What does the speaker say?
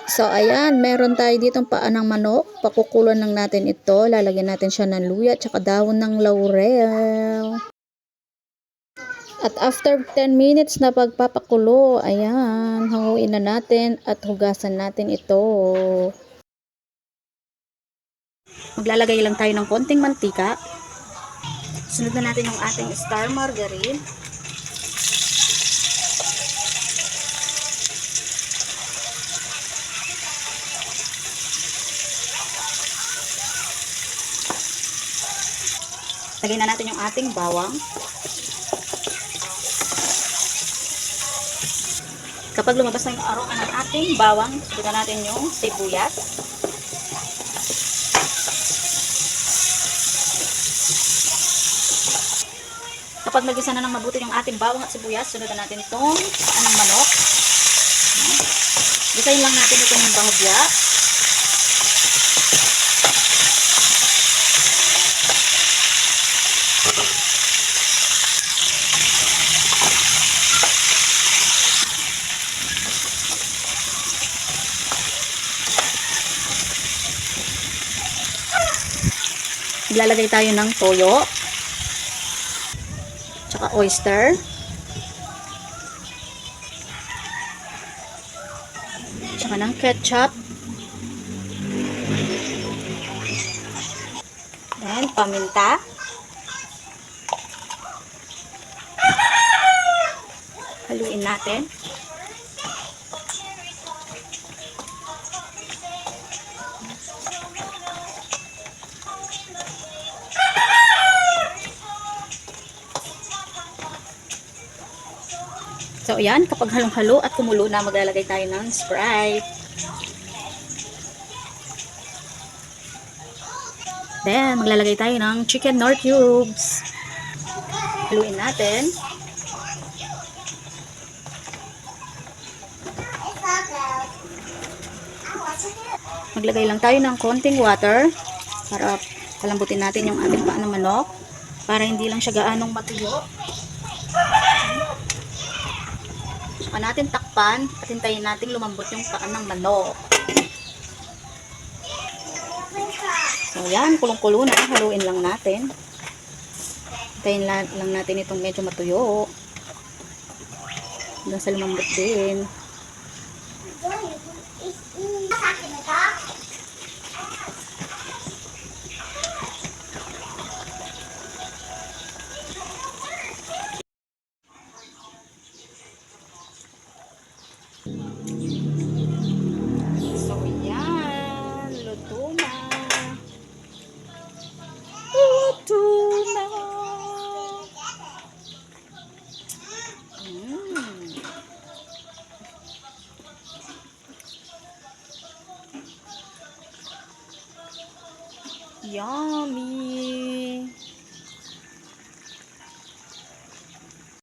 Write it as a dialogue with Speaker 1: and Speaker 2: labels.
Speaker 1: So, ayan, meron tayo ditong paa ng manok. Pakukulan lang natin ito. Lalagyan natin siya ng luya at saka dahon ng laurel. At after 10 minutes na pagpapakulo, ayan, hanguin na natin at hugasan natin ito. Maglalagay lang tayo ng konting mantika. Sunod na natin yung ating star margarine. Lagay na natin yung ating bawang. Kapag lumabas na yung aroma ng ating bawang, sunod natin yung sibuyas. Kapag nagisa na ng mabuti yung ating bawang at sibuyas, sunod na natin itong paa ng manok. Gisayin lang natin itong bahagya. Maglalagay tayo ng toyo. Tsaka oyster. Tsaka ng ketchup. Then, paminta. Haluin natin. So, ayan, kapag halong-halo at kumulo na, maglalagay tayo ng Sprite. Then, maglalagay tayo ng chicken nor cubes. Haluin natin. Maglagay lang tayo ng konting water para palambutin natin yung ating paa ng manok para hindi lang siya gaanong matuyo. Saka natin takpan at hintayin natin lumambot yung paa ng manok. So yan, kulong-kulo na. Haluin lang natin. Hintayin lang natin itong medyo matuyo. Hanggang sa lumambot din. So yan, luto na. Luto na. Yummy.